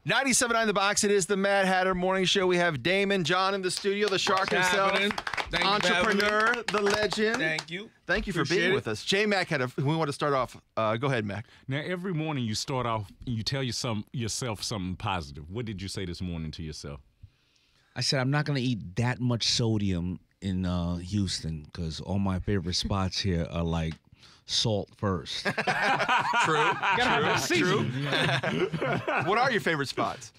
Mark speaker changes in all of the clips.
Speaker 1: 97.9 The Box. It is the Madd Hatta Morning Show. We have Daymond, John in the studio, the shark himself, entrepreneur, the legend.
Speaker 2: Thank you.
Speaker 1: Thank you for being with us. J Mac had we want to start off. Go ahead, Mac.
Speaker 3: Now, every morning you start off and you tell yourself something positive. What did you say this morning to yourself?
Speaker 2: I said I'm not going to eat that much sodium in Houston because all my favorite spots here are like salt first.
Speaker 1: True. True. What are your favorite spots?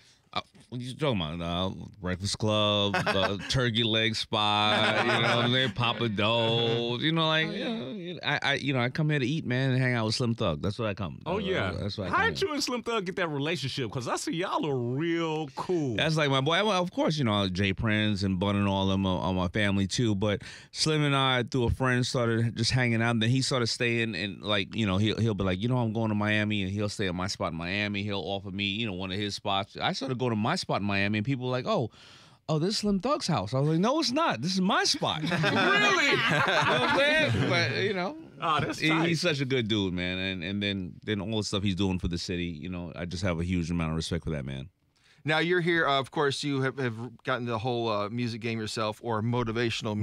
Speaker 2: What are you talking about? Breakfast Club, turkey leg spot, you know, they Papa Do's, you know, like, I come here to eat, man, and hang out with Slim Thug. That's what I come.
Speaker 3: Oh yeah.
Speaker 2: That's what I
Speaker 3: How did you and Slim Thug get that relationship? Because I see y'all are real cool.
Speaker 2: That's like my boy. Well, of course, you know, Jay Prince and Bun and all of them are my family too. But Slim and I, through a friend, started just hanging out. And then he started staying, and like, you know, he'll be like, you know, I'm going to Miami, and he'll stay at my spot in Miami. He'll offer me, you know, one of his spots. I started going to my spot in Miami, and people were like, oh, this is Slim Thug's house. I was like, no, it's not. This is my spot.
Speaker 3: Really?
Speaker 2: You know what I'm saying? But, you know,
Speaker 3: he's
Speaker 2: such a good dude, man. And then all the stuff he's doing for the city, you know, I just have a huge amount of respect for that man.
Speaker 1: Now, you're here, of course, you have gotten the whole music game yourself, or motivational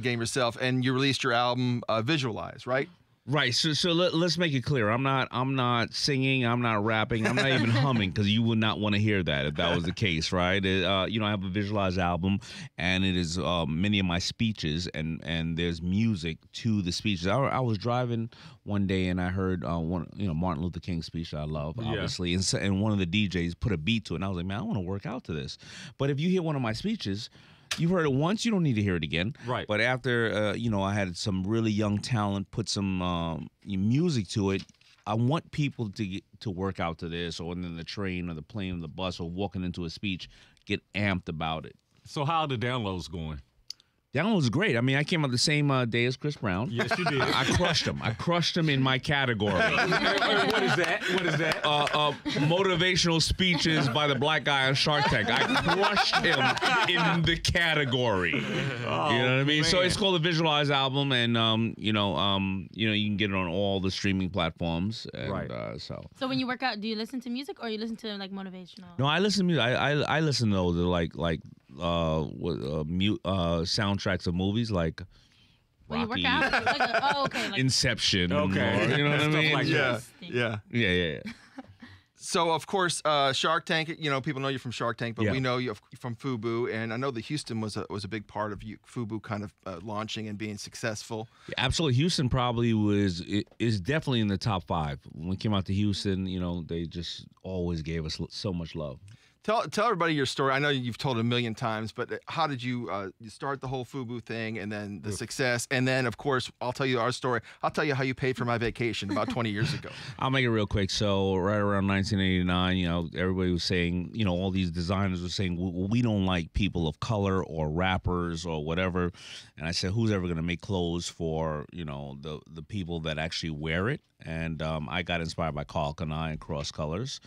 Speaker 1: game yourself, and you released your album, Visualize, right?
Speaker 2: Right. So let's make it clear. I'm not singing. I'm not rapping. I'm not even humming, because you would not want to hear that if that was the case, right? You know, I have a Visualize album, and it is many of my speeches, and there's music to the speeches. I was driving one day, and I heard Martin Luther King's speech that I love, obviously, and one of the DJs put a beat to it, and I was like, man, I want to work out to this. But if you hear one of my speeches, you've heard it once, you don't need to hear it again.
Speaker 3: Right.
Speaker 2: But after, you know, I had some really young talent put some music to it, I want people to work out to this, or in the train or the plane or the bus or walking into a speech, get amped about it.
Speaker 3: So how are the downloads going?
Speaker 2: Download's great. I mean, I came out the same day as Chris Brown.
Speaker 3: Yes, you did.
Speaker 2: I crushed him. I crushed him in my category.
Speaker 3: What is that? What is that?
Speaker 2: Motivational speeches by the black guy on Shark Tank. I crushed him in the category. You know what I mean? Man. So it's called the Visualize album, and you know, you can get it on all the streaming platforms. And,
Speaker 3: right.
Speaker 4: So when you work out, do you listen to music, or you listen to like motivational?
Speaker 2: No, I listen to music. I listen to those like soundtracks of movies like
Speaker 4: when
Speaker 2: Rocky,
Speaker 4: you work out? Like
Speaker 2: Inception,
Speaker 3: okay,
Speaker 2: or, you know what I mean?
Speaker 3: Like
Speaker 1: yeah. So, of course, Shark Tank, you know, people know you from Shark Tank, but we know you from FUBU, and I know that Houston was a big part of FUBU kind of launching and being successful.
Speaker 2: Yeah, absolutely. Houston probably is definitely in the top 5. When we came out to Houston, you know, they just always gave us so much love.
Speaker 1: Tell everybody your story. I know you've told it a million times, but how did you start the whole FUBU thing, and then the success, and then, of course, I'll tell you our story. I'll tell you how you paid for my vacation about 20 years ago.
Speaker 2: I'll make it real quick. So right around 1989, you know, everybody was saying, you know, all these designers were saying, well, we don't like people of color or rappers or whatever. And I said, who's ever going to make clothes for, you know, the people that actually wear it? And I got inspired by Carl Kanai and Cross Colors.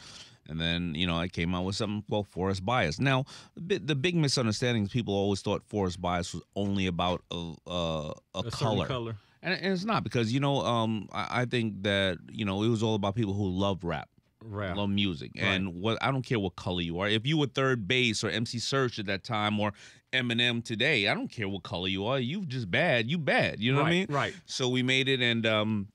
Speaker 2: And then, you know, I came out with something called Forest Bias. Now, the big misunderstanding is people always thought Forest Bias was only about a color. And it's not, because, you know, I think that, you know, it was all about people who loved rap. Love music. Right. And I don't care what color you are. If you were Third Base or MC Search at that time, or Eminem today, I don't care what color you are. You just bad. You bad. You know what I mean?
Speaker 3: Right.
Speaker 2: So we made it, and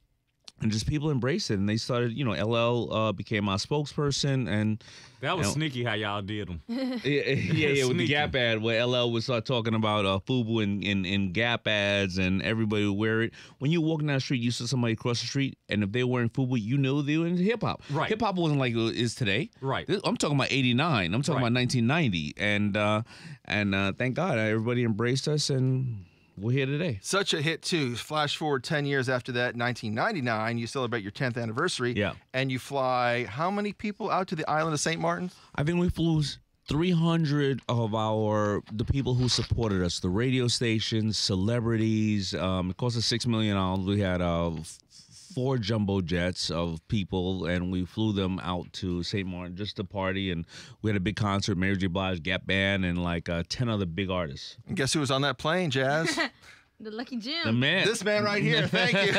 Speaker 2: just people embraced it, and they started, you know, LL became our spokesperson, and
Speaker 3: that was sneaky how y'all did them.
Speaker 2: Yeah, with the Gap ad, where LL would start talking about FUBU in Gap ads, and everybody would wear it. When you're walking down the street, you saw somebody across the street, and if they were wearing FUBU, you knew they were into hip hop.
Speaker 3: Right.
Speaker 2: Hip hop wasn't like it is today.
Speaker 3: Right.
Speaker 2: I'm talking about '89. I'm talking about 1990, and thank God everybody embraced us, and we're here today.
Speaker 1: Such a hit, too. Flash forward 10 years after that, 1999, you celebrate your 10th anniversary.
Speaker 2: Yeah.
Speaker 1: And you fly how many people out to the island of St. Martin's?
Speaker 2: I think we flew 300 of the people who supported us, the radio stations, celebrities. It cost us $6 million. We had 4 jumbo jets of people, and we flew them out to St. Martin just to party, and we had a big concert, Mary J. Blige, Gap Band, and like 10 other big artists.
Speaker 1: And guess who was on that plane, Jazz?
Speaker 4: The Lucky Jim.
Speaker 2: The man.
Speaker 1: This man right here. Thank you.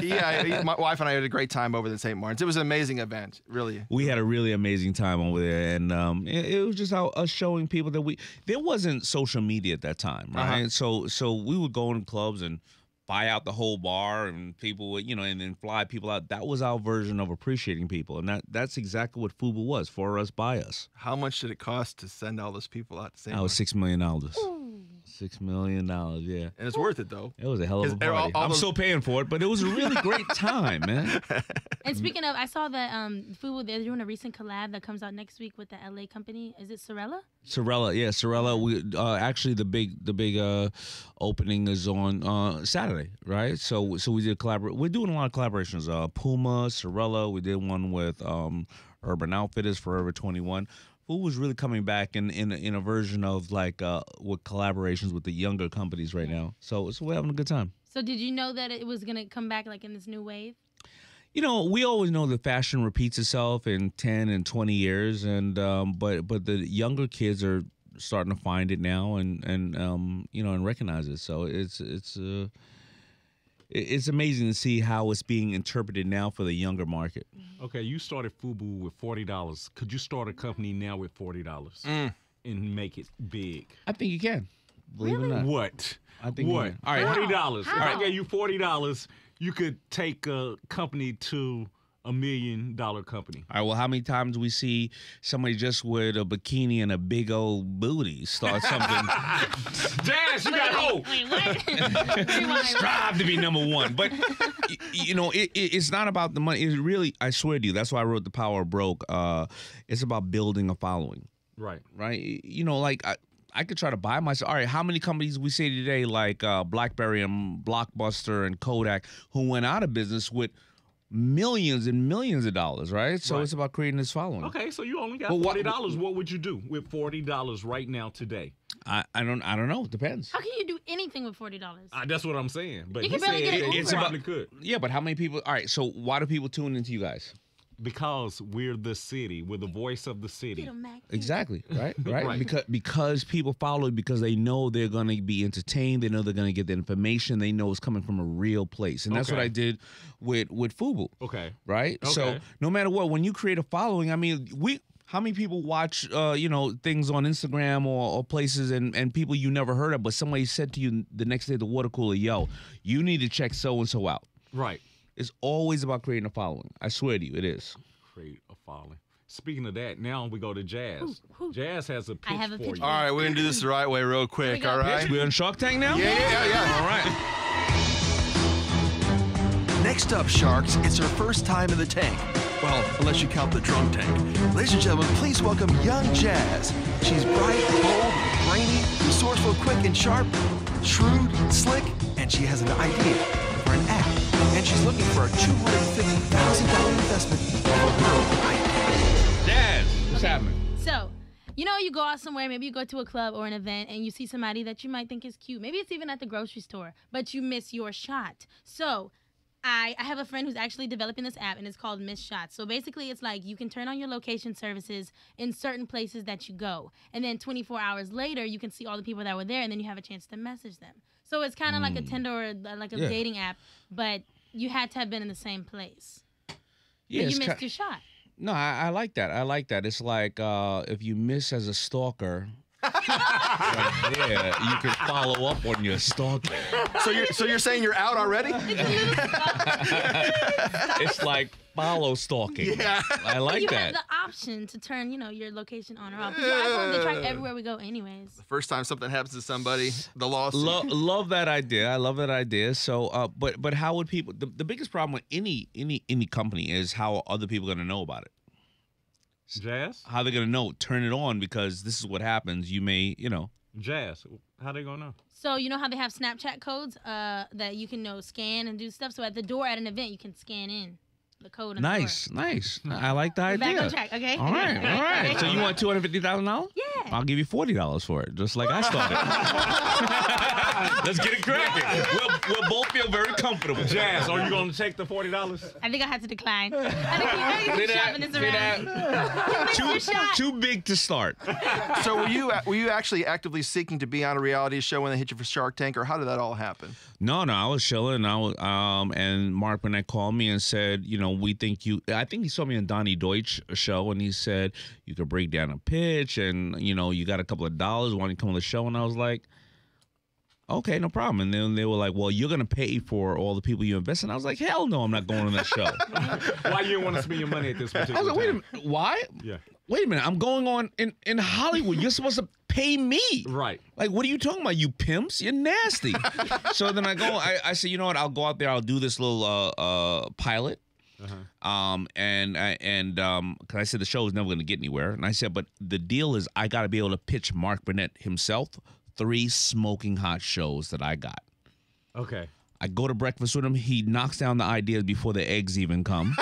Speaker 4: Yes.
Speaker 1: My wife and I had a great time over in St. Martin's. It was an amazing event, really.
Speaker 2: We had a really amazing time over there, and it was just us showing people that there wasn't social media at that time, right? So we would go in clubs and buy out the whole bar, and people would, and then fly people out. That was our version of appreciating people, and that's exactly what FUBU was, for us, by us.
Speaker 1: How much did it cost to send all those people out to St.
Speaker 2: That was
Speaker 1: Martin's?
Speaker 2: $6 million. $6 million, yeah.
Speaker 1: And it's worth it, though.
Speaker 2: It was a hell of a party. I'm still paying for it, but it was a really great time, man.
Speaker 4: And speaking of, I saw that FUBU, they're doing a recent collab that comes out next week with the LA company. Is it Sorella?
Speaker 2: Sorella, yeah, Sorella. We actually the big opening is on Saturday, right? So we did collaborate. We're doing a lot of collaborations. Puma, Sorella. We did one with Urban Outfitters, Forever 21. Who was really coming back in a version of like with collaborations with the younger companies right now. So we're having a good time.
Speaker 4: So did you know that it was gonna come back like in this new wave?
Speaker 2: We always know that fashion repeats itself in 10 and 20 years, and but the younger kids are starting to find it now and recognize it. So it's amazing to see how it's being interpreted now for the younger market.
Speaker 3: Okay, you started FUBU with $40. Could you start a company now with $40 and make it big?
Speaker 2: I think you can. Believe it or not.
Speaker 3: What?
Speaker 2: I think
Speaker 3: what?
Speaker 2: you can. All right.
Speaker 3: $40. If
Speaker 4: How?
Speaker 3: I gave you $40, you could take a company to $1 million company.
Speaker 2: All right, well, how many times we see somebody just with a bikini and a big old booty start something?
Speaker 3: Jazz, you got hope.
Speaker 4: Wait, what? Rewind.
Speaker 2: Strive to be number one. But, it's not about the money. It's really, I swear to you, that's why I wrote The Power of Broke. It's about building a following.
Speaker 3: Right.
Speaker 2: Right? I could try to buy myself. All right, how many companies we see today, like BlackBerry and Blockbuster and Kodak, who went out of business with millions and millions of dollars, right? So it's about creating this following.
Speaker 3: Okay, so you only got $40. What would you do with $40 right now today?
Speaker 2: I don't know. It depends.
Speaker 4: How can you do anything with $40?
Speaker 3: That's what I'm saying. But
Speaker 4: You
Speaker 3: he
Speaker 4: can barely
Speaker 3: said
Speaker 4: get an
Speaker 3: it
Speaker 4: Uber.
Speaker 3: probably could.
Speaker 2: Yeah, but how many people? All right, so why do people tune into you guys?
Speaker 3: Because we're the city. We're the voice of the city.
Speaker 4: Get 'em, Mac.
Speaker 2: Exactly, right?
Speaker 3: Right.
Speaker 2: Because people follow it because they know they're going to be entertained. They know they're going to get the information. They know it's coming from a real place. And that's what I did with FUBU.
Speaker 3: Okay.
Speaker 2: Right?
Speaker 3: Okay.
Speaker 2: So no matter what, when you create a following, I mean, how many people watch, things on Instagram or places and people you never heard of, but somebody said to you the next day at the water cooler, yo, you need to check so-and-so out.
Speaker 3: Right.
Speaker 2: It's always about creating a following. I swear to you, it is.
Speaker 3: Create a following. Speaking of that, now we go to Jazz. Jazz has a pitch
Speaker 4: have a
Speaker 3: for
Speaker 4: pitch
Speaker 3: you.
Speaker 1: All right, we're going to do this the right way real quick,
Speaker 4: go.
Speaker 1: all right?
Speaker 2: We're on Shark Tank now?
Speaker 1: Yeah.
Speaker 2: All right.
Speaker 1: Next up, Sharks, it's her first time in the tank. Well, unless you count the drunk tank. Ladies and gentlemen, please welcome young Jazz. She's bright, bold, brainy, resourceful, quick and sharp, shrewd, slick, and she has an idea for an app. And she's looking for a $250,000 investment from a girl idea.
Speaker 2: Jazz, what's happening?
Speaker 4: So, you go out somewhere, maybe you go to a club or an event and you see somebody that you might think is cute. Maybe it's even at the grocery store, but you miss your shot. So, I have a friend who's actually developing this app, and it's called Miss Shots. So basically, it's like you can turn on your location services in certain places that you go. And then 24 hours later, you can see all the people that were there, and then you have a chance to message them. So it's kind of like a Tinder or like a dating app, but you had to have been in the same place.
Speaker 2: Yeah,
Speaker 4: but you missed your shot.
Speaker 2: No, I like that. I like that. It's like if you miss as a stalker, right there, you can follow up on your stalking.
Speaker 1: So you're saying you're out already?
Speaker 2: It's like follow stalking.
Speaker 1: Yeah.
Speaker 2: I like
Speaker 4: you
Speaker 2: that.
Speaker 4: have the option to turn, your location on or off. Because your iPhone, they track everywhere we go anyways.
Speaker 1: First time something happens to somebody, the lawsuit.
Speaker 2: Love that idea. I love that idea. So, but how would people? The biggest problem with any company is how other people are going to know about it.
Speaker 3: Jazz?
Speaker 2: How they're going to know? Turn it on because this is what happens. You may,
Speaker 3: Jazz, how they gonna know?
Speaker 4: So you know how they have Snapchat codes that you can scan and do stuff. So at the door at an event, you can scan in the code.
Speaker 2: Nice. I like the
Speaker 4: We're
Speaker 2: idea.
Speaker 4: back on track, okay?
Speaker 2: All right. So you want $250,000?
Speaker 4: Yeah.
Speaker 2: I'll give you $40 for it, just like I started. Let's get it cracking. We'll both feel very comfortable.
Speaker 3: Jazz, are you going to take the $40?
Speaker 4: I think I had to decline. I think you're shopping this around.
Speaker 2: Too big to start.
Speaker 1: So were you actually actively seeking to be on a reality show when they hit you for Shark Tank, or how did that all happen?
Speaker 2: No, I was chilling. And Mark Burnett called me and said, we think you. I think he saw me on Donnie Deutsch show, and he said you could break down a pitch, and you got a couple of dollars. Why don't you come on the show? And I was like, okay, no problem. And then they were like, well, you're gonna pay for all the people you invest in. I was like, hell no, I'm not going on that show.
Speaker 3: Why you didn't want to spend your money at this particular
Speaker 2: I was like, wait a minute, why?
Speaker 3: Yeah.
Speaker 2: Wait a minute, I'm going on in Hollywood. You're supposed to pay me.
Speaker 3: Right.
Speaker 2: Like, what are you talking about, you pimps? You're nasty. So then I said, you know what, I'll go out there, I'll do this little pilot. Because I said the show is never going to get anywhere. And I said, but the deal is I got to be able to pitch Mark Burnett himself 3 smoking hot shows that I got.
Speaker 3: Okay.
Speaker 2: I go to breakfast with him. He knocks down the ideas before the eggs even come.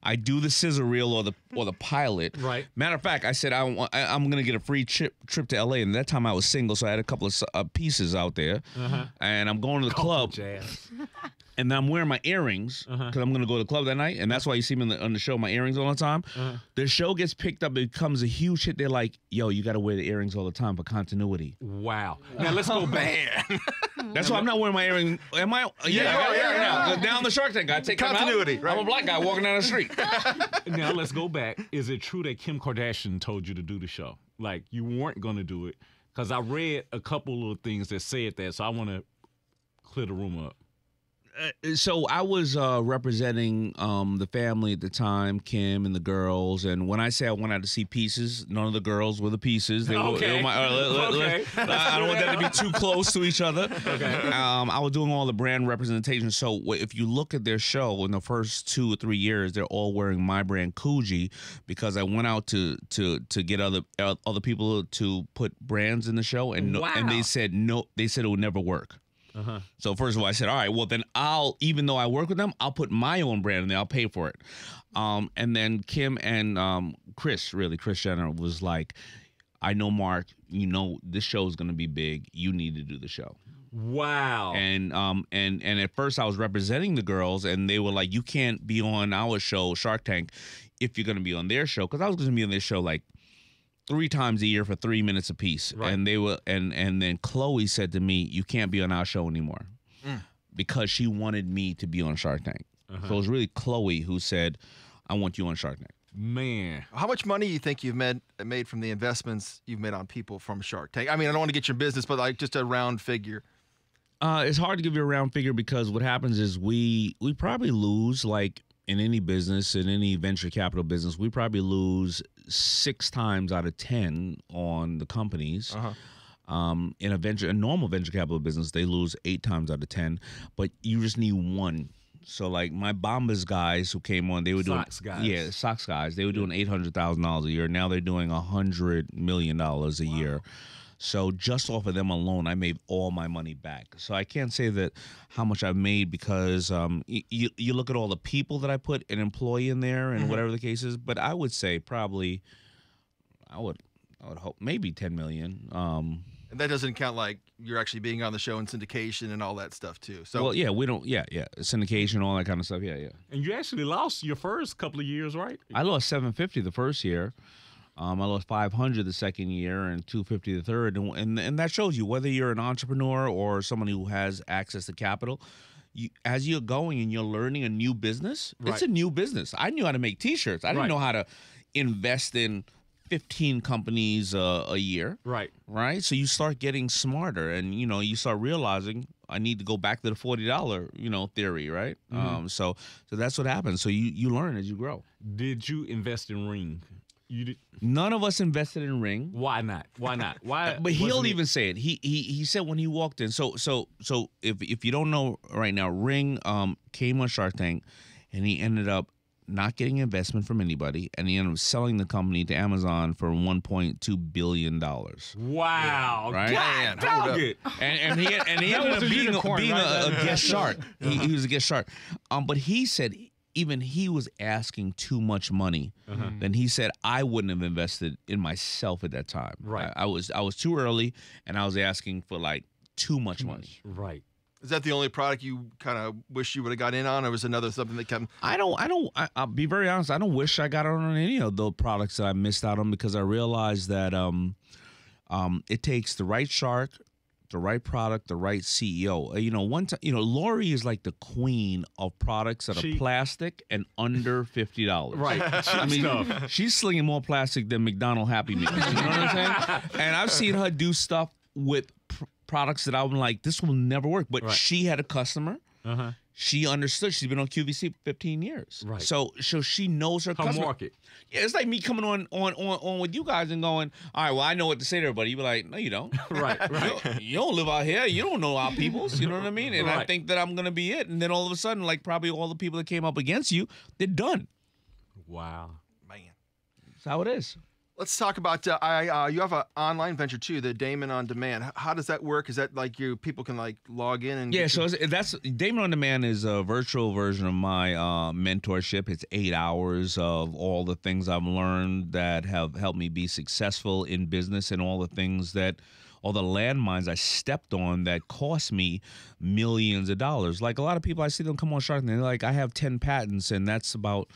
Speaker 2: I do the scissor reel or the pilot.
Speaker 3: Right.
Speaker 2: Matter of fact, I said I'm gonna get a free trip to LA, and that time I was single, so I had a couple of pieces out there, and I'm going to the club.
Speaker 3: Jazz.
Speaker 2: And then I'm wearing my earrings because I'm going to go to the club that night. And that's why you see me on the show, my earrings all the time. The show gets picked up. It becomes a huge hit. They're like, yo, you got to wear the earrings all the time for continuity.
Speaker 3: Wow. Now, let's go back.
Speaker 2: That's why I'm not wearing my earrings. Am I? Yeah, I got now. Down the Shark Tank. I take
Speaker 1: continuity.
Speaker 2: Right? I'm a black guy walking down the street.
Speaker 3: Now, let's go back. Is it true that Kim Kardashian told you to do the show? Like, you weren't going to do it? Because I read a couple of things that said that, so I want to clear the room up.
Speaker 2: So I was representing the family at the time, Kim and the girls. And when I say I went out to see pieces, none of the girls were the pieces. They were
Speaker 3: Okay.
Speaker 2: I don't want that to be too close to each other.
Speaker 3: Okay.
Speaker 2: I was doing all the brand representation. So if you look at their show in the first 2 or 3 years, they're all wearing my brand Coogee because I went out to get other people to put brands in the show, and and they said no. They said it would never work. So first of all, I said, all right, well then even though I work with them, I'll put my own brand in there. I'll pay for it. And then Kim and Chris Jenner was like, I know Mark, this show is going to be big. You need to do the show.
Speaker 3: Wow.
Speaker 2: And at first I was representing the girls, and they were like, you can't be on our show, Shark Tank, if you're going to be on their show. Because I was going to be on their show like 3 times a year for 3 minutes apiece.
Speaker 3: Right.
Speaker 2: And they were and then Chloe said to me, you can't be on our show anymore. Because she wanted me to be on Shark Tank. So it was really Chloe who said, I want you on Shark Tank.
Speaker 3: Man.
Speaker 1: How much money do you think you've made from the investments you've made on people from Shark Tank? I mean, I don't want to get your business, but like just a round figure.
Speaker 2: It's hard to give you a round figure because what happens is we probably lose, like in any business, in any venture capital business, we probably lose 6 times out of 10 on the companies. In a normal venture capital business, they lose 8 times out of 10, but you just need 1. So like my Bombas guys who came on, they were doing
Speaker 3: Sox guys.
Speaker 2: Yeah, Sox guys. They were doing $800,000 a year. Now they're doing $100 million a year. So just off of them alone, I made all my money back. So I can't say that how much I've made because you look at all the people that I put an employee in there and whatever the case is. But I would say probably I would hope maybe 10 million.
Speaker 1: And that doesn't count like you're actually being on the show and syndication and all that stuff too. So
Speaker 2: well, yeah, we don't. Yeah, syndication, all that kind of stuff. Yeah.
Speaker 3: And you actually lost your first couple of years, right?
Speaker 2: I lost $750 the first year. I lost $500 the second year and $250 the third, and that shows you whether you're an entrepreneur or someone who has access to capital. As you're going and you're learning a new business, It's a new business. I knew how to make T-shirts. I didn't know how to invest in 15 companies a year. Right. So you start getting smarter, and you start realizing I need to go back to the $40 theory, right? So that's what happens. So you learn as you grow.
Speaker 3: Did you invest in Ring?
Speaker 2: None of us invested in Ring.
Speaker 3: Why not? Why?
Speaker 2: But he'll even say it. He said when he walked in. So if you don't know right now, Ring came on Shark Tank, and he ended up not getting investment from anybody, and he ended up selling the company to Amazon for $1.2 billion.
Speaker 3: Wow!
Speaker 2: Right? And he ended up being a guest shark. He was a guest shark. But he said even he was asking too much money. Then he said I wouldn't have invested in myself at that time.
Speaker 3: Right.
Speaker 2: I was too early, and I was asking for like too much money.
Speaker 3: Right.
Speaker 1: Is that the only product you kind of wish you would have got in on, or was another something that kept?
Speaker 2: I'll be very honest. I don't wish I got on any of the products that I missed out on, because I realized that it takes the right shark, the right product, the right CEO. One time, Lori is like the queen of products that are plastic and under $50.
Speaker 3: Right.
Speaker 2: I mean, she's slinging more plastic than McDonald's Happy Meals. You know what I'm saying? And I've seen her do stuff with products that I'm like, this will never work. But she had a customer. She understood. She's been on QVC for 15 years.
Speaker 3: Right.
Speaker 2: So she knows her customer.
Speaker 3: market.
Speaker 2: Yeah, it's like me coming on with you guys and going, all right, well, I know what to say to everybody. You be like, no, you don't.
Speaker 3: Right.
Speaker 2: You don't live out here. You don't know our peoples. You know what I mean? And I think that I'm going to be it. And then all of a sudden, like probably all the people that came up against you, they're done.
Speaker 3: Wow.
Speaker 1: Man.
Speaker 2: That's how it is.
Speaker 1: Let's talk about you have an online venture too, the Daymond On Demand. How does that work? Is that like people can like log in and
Speaker 2: that's Daymond On Demand is a virtual version of my mentorship. It's 8 hours of all the things I've learned that have helped me be successful in business, and all the landmines I stepped on that cost me millions of dollars. Like a lot of people, I see them come on Shark Tank, they're like, I have 10 patents, and that's about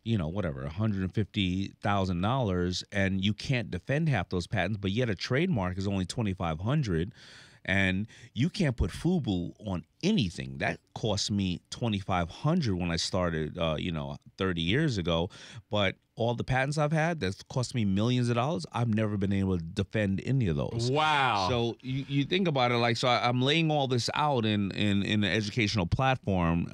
Speaker 2: whatever, $150,000, and you can't defend half those patents, but yet a trademark is only $2,500, and you can't put FUBU on anything. That cost me $2,500 when I started, 30 years ago, but all the patents I've had that's cost me millions of dollars, I've never been able to defend any of those.
Speaker 3: Wow.
Speaker 2: So you think about it, like, so I'm laying all this out in an educational platform,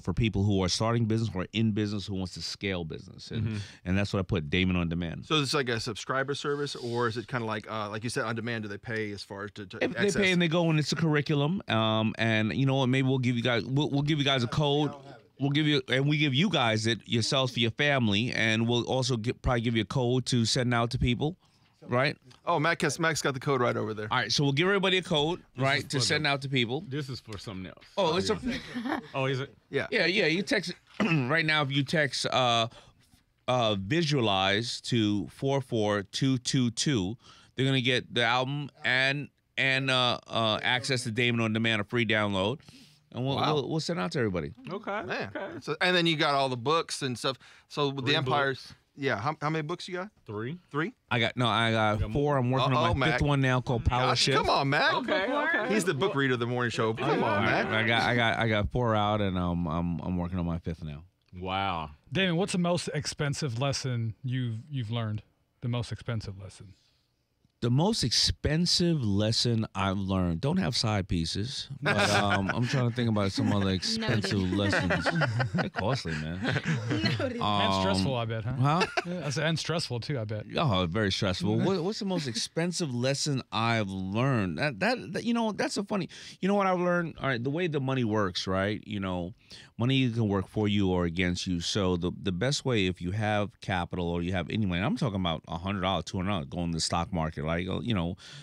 Speaker 2: for people who are starting business or in business who wants to scale business. And that's what I put Daymond On Demand.
Speaker 1: So it's like a subscriber service, or is it kind of like you said, on demand? Do they pay as far as to access?
Speaker 2: They pay and they go, and it's a curriculum. And you know what, maybe we'll give you guys a code. We give you guys it yourselves for your family, and we'll also probably give you a code to send out to people, right?
Speaker 1: Oh, Max got the code right over there.
Speaker 2: All right, so we'll give everybody a code, right, to send out to people.
Speaker 3: This is for something else.
Speaker 2: Oh, it's
Speaker 3: Oh, is it?
Speaker 1: Yeah.
Speaker 2: Yeah. You text right now. If you text visualize to 44222, they're gonna get the album and access to Daymond On Demand, a free download. And we'll send out to everybody.
Speaker 3: Okay.
Speaker 1: Man.
Speaker 3: Okay.
Speaker 1: So, and then you got all the books and stuff. So with the
Speaker 3: 3
Speaker 1: Empires,
Speaker 3: books.
Speaker 1: yeah. How many books you got?
Speaker 3: 3.
Speaker 1: 3?
Speaker 2: I got 4. I'm working on my 5th one now called Power
Speaker 1: Gosh,
Speaker 2: Shift.
Speaker 1: come on, Mac.
Speaker 3: Okay.
Speaker 1: He's the book reader of the morning show. Come on, Mac.
Speaker 2: I got 4 out, and I'm working on my 5th now.
Speaker 3: Wow.
Speaker 5: Daymond, what's the most expensive lesson you've learned? The most expensive lesson?
Speaker 2: The most expensive lesson I've learned, don't have side pieces, but I'm trying to think about some other expensive lessons. They're costly, man.
Speaker 5: And stressful, I bet, huh?
Speaker 2: Huh?
Speaker 5: Yeah, and stressful, too, I bet.
Speaker 2: Oh, very stressful. What's the most expensive lesson I've learned? That that's so funny. You know what I've learned? All right, the way the money works, right? Money can work for you or against you. So the best way, if you have capital or you have any money, I'm talking about $100, $200 going to the stock market, like,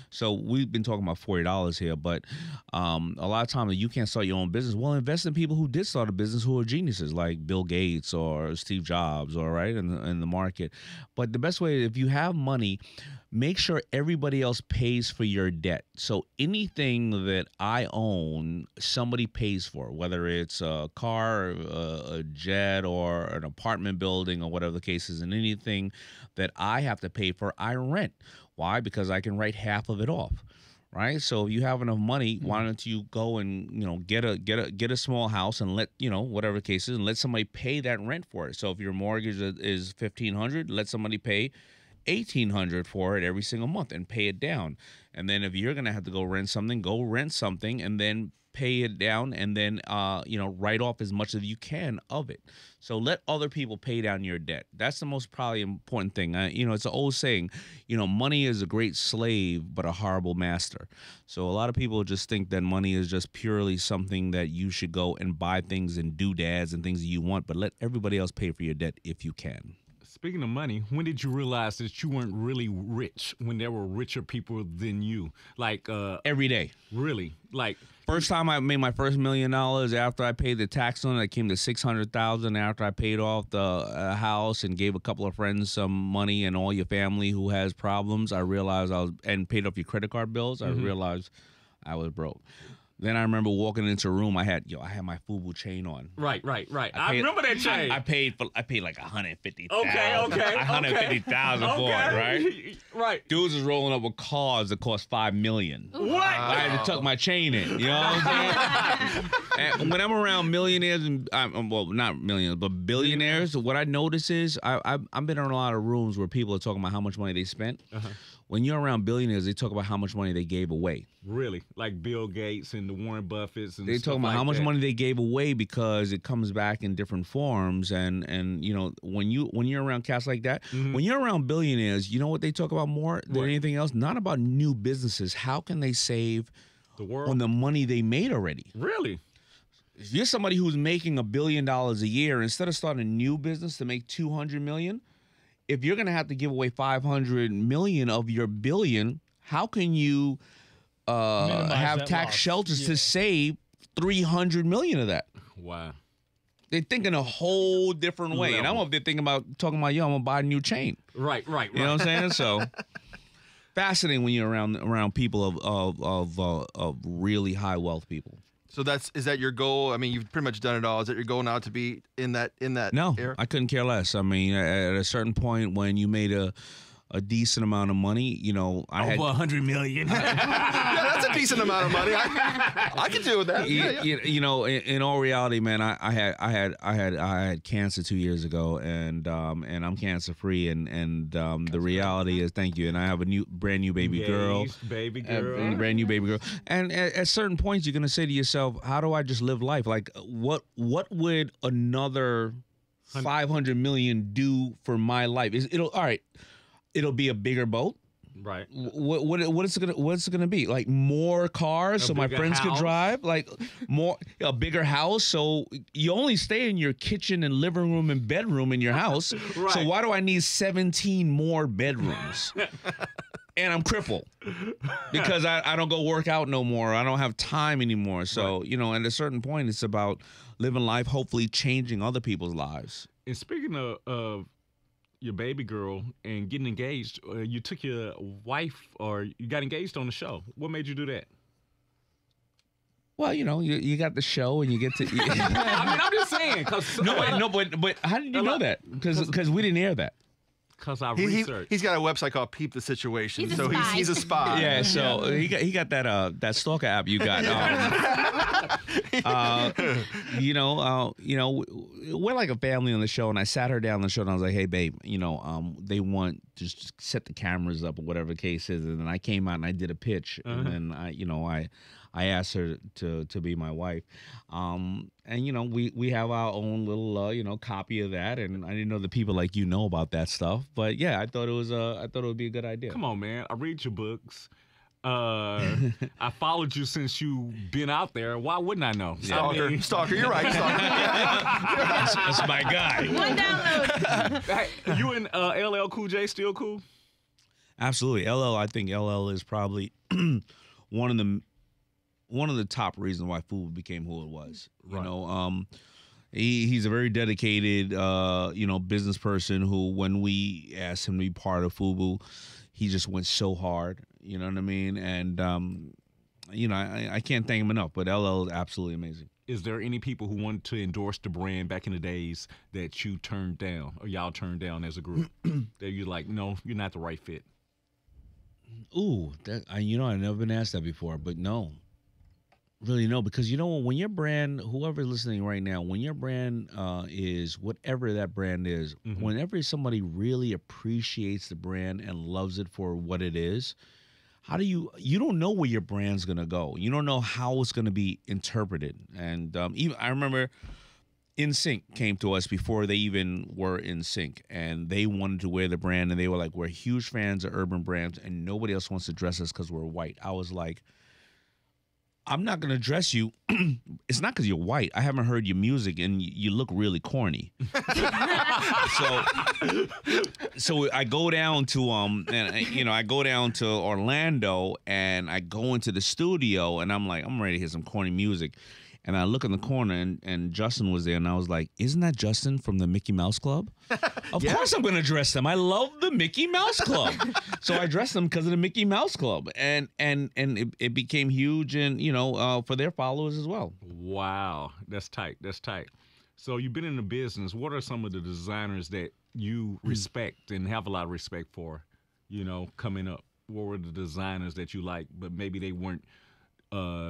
Speaker 2: so we've been talking about $40 here, but a lot of times you can't start your own business. Well, invest in people who did start a business who are geniuses, like Bill Gates or Steve Jobs, all right, in the market. But the best way, if you have money, make sure everybody else pays for your debt. So anything that I own, somebody pays for, whether it's a car, a jet, or an apartment building, or whatever the case is, and anything that I have to pay for, I rent. Why? Because I can write half of it off. Right, so if you have enough money, why don't you go and get a small house and let whatever the case is, and let somebody pay that rent for it. So if your mortgage is $1,500, let somebody pay $1,800 for it every single month and pay it down. And then if you're gonna have to go rent something, and then pay it down, and then write off as much as you can of it. So let other people pay down your debt. That's the most probably important thing. It's an old saying, money is a great slave but a horrible master. So a lot of people just think that money is just purely something that you should go and buy things and doodads and things that you want, but let everybody else pay for your debt if you can.
Speaker 3: Speaking of money, when did you realize that you weren't really rich when there were richer people than you? Like
Speaker 2: Every day.
Speaker 3: really? Like
Speaker 2: First time I made my first $1 million after I paid the tax on it, I came to $600,000 after I paid off the house and gave a couple of friends some money and all your family who has problems. I realized and paid off your credit card bills. I realized I was broke. Then I remember walking into a room. I had my FUBU chain on.
Speaker 3: right. I remember that chain.
Speaker 2: I paid like $150,000.
Speaker 3: Okay.
Speaker 2: $150,000 for it, right?
Speaker 3: Right.
Speaker 2: Dudes was rolling up with cars that cost $5 million.
Speaker 3: What?
Speaker 2: I had to tuck my chain in. You know what I'm saying? And when I'm around millionaires and well, not millionaires, but billionaires, what I notice is I've been in a lot of rooms where people are talking about how much money they spent. When you're around billionaires, they talk about how much money they gave away.
Speaker 3: Really? Like Bill Gates and the Warren Buffetts and
Speaker 2: They
Speaker 3: stuff
Speaker 2: talk about
Speaker 3: like
Speaker 2: how much
Speaker 3: that.
Speaker 2: money they gave away because it comes back in different forms. And you know, when you're around cats like that, when you're around billionaires, you know what they talk about more than anything else? Not about new businesses. How can they save
Speaker 3: The world?
Speaker 2: on the money they made already?
Speaker 3: Really?
Speaker 2: If you're somebody who's making $1 billion a year, instead of starting a new business to make $200 million, if you're gonna have to give away $500 million of your billion, how can you have
Speaker 5: that
Speaker 2: tax
Speaker 5: loss.
Speaker 2: shelters to save $300 million of that?
Speaker 3: Wow.
Speaker 2: They're thinking a whole different way, and I'm
Speaker 3: Level.
Speaker 2: up there thinking about talking about, yo, I'm gonna buy a new chain.
Speaker 3: Right.
Speaker 2: You know what I'm saying? So fascinating when you're around people of really high wealth people.
Speaker 1: So is that your goal? I mean, you've pretty much done it all. Is that your goal now to be in that
Speaker 2: No,
Speaker 1: era?
Speaker 2: I couldn't care less. I mean, at a certain point when you made a decent amount of money, you know, I had
Speaker 3: Over $100 million.
Speaker 1: Yeah, that's a decent amount of money. I can deal with that. Yeah.
Speaker 2: You know, in all reality, man, I had cancer 2 years ago, and I'm cancer free, and the reality is, thank you, and I have a brand new baby girl.
Speaker 3: Baby girl.
Speaker 2: Brand new baby girl. And at certain points, you're gonna say to yourself, how do I just live life? Like, what would another 500 million do for my life? It'll be a bigger boat.
Speaker 3: Right.
Speaker 2: What's it gonna be? Like more cars so my
Speaker 3: bigger
Speaker 2: friends could
Speaker 3: house.
Speaker 2: drive? Like a bigger house so you only stay in your kitchen and living room and bedroom in your house.
Speaker 3: Right.
Speaker 2: So why do I need 17 more bedrooms? And I'm crippled because I don't go work out no more. I don't have time anymore. So, you know, at a certain point, it's about living life, hopefully changing other people's lives.
Speaker 3: And speaking of your baby girl and getting engaged, you took your wife or you got engaged on the show. What made you do that?
Speaker 2: Well, you know, you got the show and you get to.
Speaker 3: I mean, I'm just saying.
Speaker 2: But how did you know that? Because we didn't air that.
Speaker 3: Because I
Speaker 1: He's
Speaker 3: researched.
Speaker 1: got a website called Peep the Situation.
Speaker 4: He's a
Speaker 1: so
Speaker 4: spy.
Speaker 1: he's a spy.
Speaker 2: Yeah, so he got that stalker app you got. We're like a family on the show, and I sat her down on the show, and I was like, "Hey, babe, they want to just set the cameras up or whatever the case is." And then I came out and I did a pitch, and then I asked her to be my wife, and we have our own little copy of that, and I didn't know that people like you know about that stuff, but yeah, I thought it would be a good idea.
Speaker 3: Come on, man. I read your books. I followed you since you've been out there. Why wouldn't I know?
Speaker 1: Stalker. You're right. Stalker.
Speaker 2: That's my guy.
Speaker 4: One download.
Speaker 3: Hey, you and LL Cool J still cool?
Speaker 2: Absolutely. I think LL is probably one of the top reasons why FUBU became who it was.
Speaker 3: Right.
Speaker 2: He's a very dedicated, business person who, when we asked him to be part of FUBU, he just went so hard. You know what I mean? And, I can't thank him enough, but LL is absolutely amazing.
Speaker 3: Is there any people who wanted to endorse the brand back in the days that you turned down or y'all turned down as a group? That you're like, no, you're not the right fit?
Speaker 2: Ooh, I've never been asked that before, but no. Really no, because when your brand, whoever's listening right now, when your brand is whatever that brand is, whenever somebody really appreciates the brand and loves it for what it is, you don't know where your brand's gonna go. You don't know how it's gonna be interpreted. And even I remember NSYNC came to us before they even were NSYNC, and they wanted to wear the brand, and they were like, "We're huge fans of urban brands, and nobody else wants to dress us because we're white." I was like, I'm not gonna dress you. It's not because you're white. I haven't heard your music, and you look really corny. so I go down to I go down to Orlando, and I go into the studio, and I'm like, I'm ready to hear some corny music. And I look in the corner, and Justin was there, and I was like, isn't that Justin from the Mickey Mouse Club? Of course I'm going to dress them. I love the Mickey Mouse Club. So I dressed them because of the Mickey Mouse Club. And it became huge, and, for their followers as well.
Speaker 3: Wow. That's tight. That's tight. So you've been in the business. What are some of the designers that you respect and have a lot of respect for, coming up? What were the designers that you like, but maybe they weren't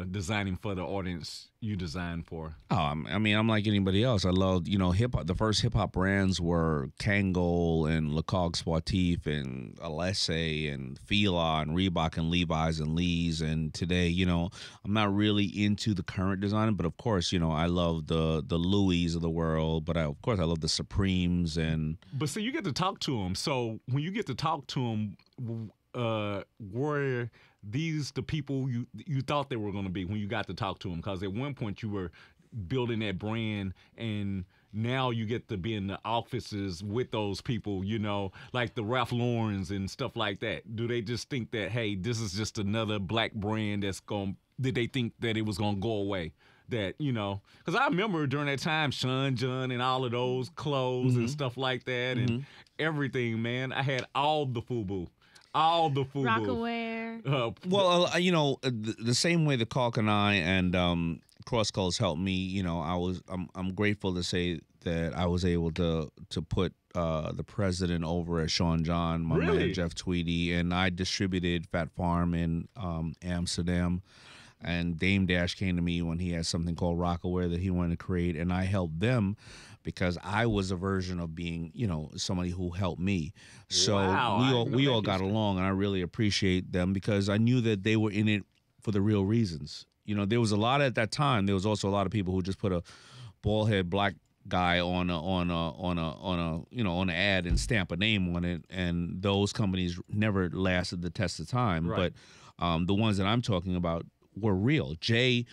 Speaker 3: designing for the audience you designed for?
Speaker 2: Oh, I mean, I'm like anybody else. I love, hip hop. The first hip hop brands were Kangol and Le Coq Sportif and Alessi and Fila and Reebok and Levi's and Lee's. And today, I'm not really into the current design, but of course, I love the Louis of the world. But of course, I love the Supremes and.
Speaker 3: But see, you get to talk to them. So when you get to talk to them, were these the people you thought they were going to be when you got to talk to them? Because at one point you were building that brand, and now you get to be in the offices with those people, like the Ralph Laurens and stuff like that. Do they just think that, hey, this is just another black brand did they think that it was going to go away? That, because I remember during that time, Sean John and all of those clothes and stuff like that and everything, man. I had all the FUBU. All the FUBU.
Speaker 2: Rockaware. The same way the Caulk and I and Cross Colors helped me, I'm grateful to say that I was able to put the president over at Sean John, my man Jeff Tweedy, and I distributed Fat Farm in Amsterdam. And Dame Dash came to me when he had something called Rockaware that he wanted to create, and I helped them because I was a version of being, somebody who helped me. So we all got along, and I really appreciate them because I knew that they were in it for the real reasons. There was a lot at that time. There was also a lot of people who just put a bald head black guy on an ad and stamp a name on it, and those companies never lasted the test of time.
Speaker 3: Right.
Speaker 2: But the ones that I'm talking about were real. Jay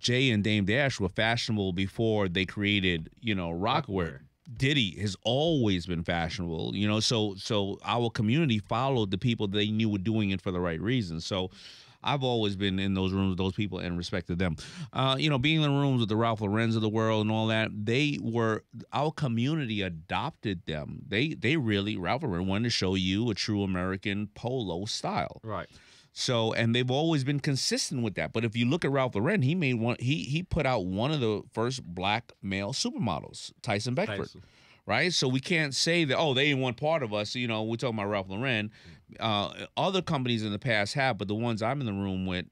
Speaker 2: and Dame Dash were fashionable before they created, Rockaware. Diddy has always been fashionable, so our community followed the people they knew were doing it for the right reasons. So I've always been in those rooms with those people and respected them. Being in the rooms with the Ralph Lauren's of the world and all that, our community adopted them. They really, Ralph Lauren wanted to show you a true American polo style.
Speaker 3: Right.
Speaker 2: So, and they've always been consistent with that. But if you look at Ralph Lauren, he made one. He put out one of the first black male supermodels, Tyson Beckford, right? So we can't say that they ain't one part of us. We're talking about Ralph Lauren. Other companies in the past have, but the ones I'm in the room with,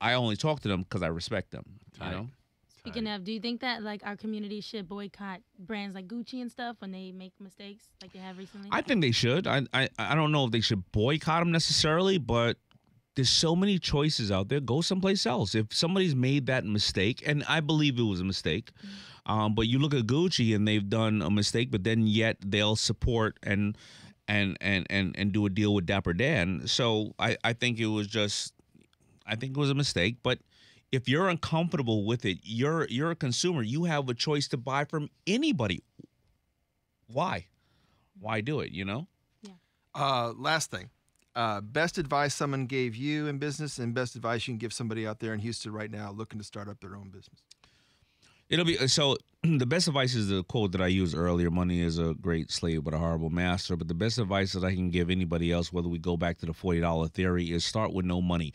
Speaker 2: I only talk to them because I respect them.
Speaker 4: Speaking of, do you think that our community should boycott brands like Gucci and stuff when they make mistakes like they have recently?
Speaker 2: I think they should. I don't know if they should boycott them necessarily, but there's so many choices out there. Go someplace else. If somebody's made that mistake, and I believe it was a mistake, but you look at Gucci and they've done a mistake, but then yet they'll support and do a deal with Dapper Dan. So I think it was a mistake. But if you're uncomfortable with it, you're a consumer. You have a choice to buy from anybody. Why do it? Yeah.
Speaker 1: Last thing. Best advice someone gave you in business and best advice you can give somebody out there in Houston right now looking to start up their own business.
Speaker 2: It'll be so. The best advice is the quote that I used earlier: "Money is a great slave, but a horrible master." But the best advice that I can give anybody else, whether we go back to the $40 theory, is start with no money.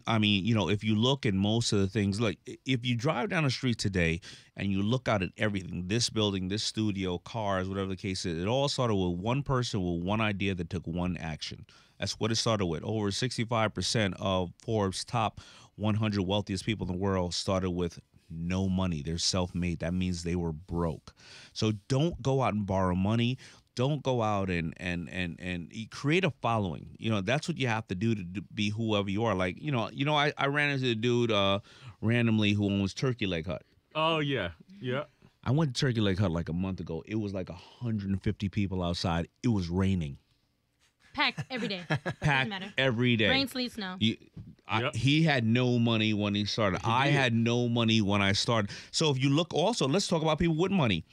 Speaker 2: I mean, if you look at most of the things, like if you drive down the street today and you look out at everything, this building, this studio, cars, whatever the case is, it all started with one person with one idea that took one action. That's what it started with. Over 65% of Forbes' top 100 wealthiest people in the world started with no money. They're self-made. That means they were broke. So don't go out and borrow money. Don't go out and create a following. That's what you have to do to be whoever you are. Like, I ran into a dude randomly who owns Turkey Leg Hut.
Speaker 3: Oh, yeah. Yeah.
Speaker 2: I went to Turkey Leg Hut like a month ago. It was like 150 people outside. It was raining.
Speaker 4: Packed every day.
Speaker 2: Packed every day.
Speaker 4: Rain, sleet, snow.
Speaker 2: He had no money when he started. I had no money when I started. So if you look also, let's talk about people with money.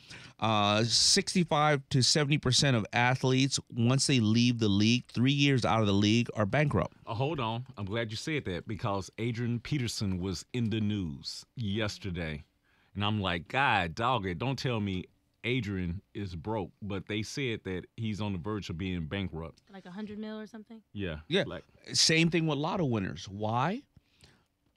Speaker 2: 65 to 70% of athletes, once they leave the league, 3 years out of the league, are bankrupt.
Speaker 3: Hold on. I'm glad you said that because Adrian Peterson was in the news yesterday. And I'm like, God, dog it, don't tell me Adrian is broke, but they said that he's on the verge of being bankrupt.
Speaker 4: Like 100 mil or something?
Speaker 3: Yeah.
Speaker 2: Like, same thing with lotto winners. Why?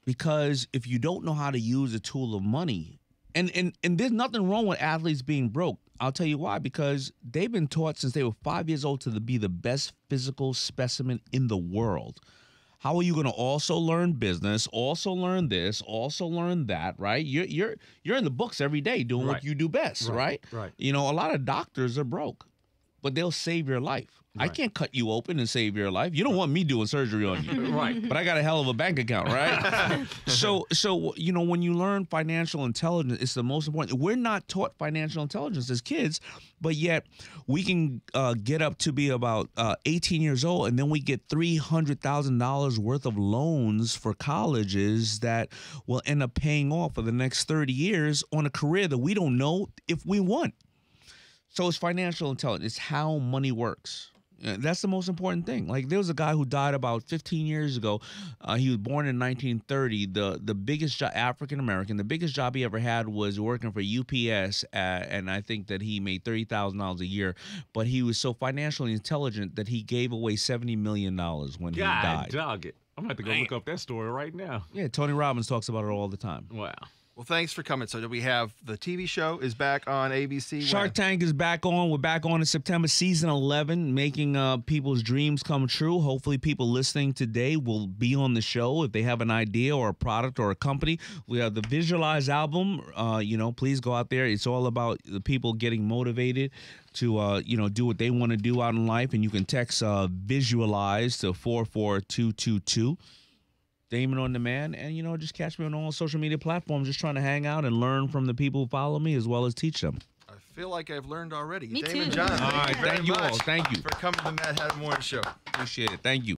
Speaker 2: Because if you don't know how to use a tool of money, and there's nothing wrong with athletes being broke. I'll tell you why. Because they've been taught since they were 5 years old to be the best physical specimen in the world. How are you going to also learn business, also learn this, also learn that, right? You're in the books every day doing what you do best, right?
Speaker 3: Right.
Speaker 2: You know, a lot of doctors are broke, but they'll save your life. Right. I can't cut you open and save your life. You don't want me doing surgery on you.
Speaker 3: Right.
Speaker 2: But I got a hell of a bank account, right? So you know, when you learn financial intelligence, it's the most important. We're not taught financial intelligence as kids, but yet we can get up to be about 18 years old, and then we get $300,000 worth of loans for colleges that will end up paying off for the next 30 years on a career that we don't know if we want. So it's financial intelligence. It's how money works. That's the most important thing. Like, there was a guy who died about 15 years ago. He was born in 1930. The biggest job, African-American, the biggest job he ever had was working for UPS, and I think that he made $30,000 a year. But he was so financially intelligent that he gave away $70 million when he died.
Speaker 3: Dog it. I'm going to have to go look up that story right now.
Speaker 2: Yeah, Tony Robbins talks about it all the time.
Speaker 3: Wow.
Speaker 1: Well, thanks for coming. So we have the TV show is back on ABC.
Speaker 2: Shark Tank is back on. We're back on in September, season 11, making people's dreams come true. Hopefully people listening today will be on the show if they have an idea or a product or a company. We have the Visualize album. You know, please go out there. It's all about the people getting motivated to, you know, do what they want to do out in life. And you can text Visualize to 44222. Daymond on Demand, and, you know, just catch me on all social media platforms, just trying to hang out and learn from the people who follow me as well as teach them.
Speaker 1: I feel like I've learned already.
Speaker 4: Me
Speaker 1: Daymond
Speaker 4: too.
Speaker 1: John,
Speaker 2: All right, thank you all. Thank you
Speaker 1: for coming to the Madd Hatta Morning Show.
Speaker 2: Appreciate it. Thank you.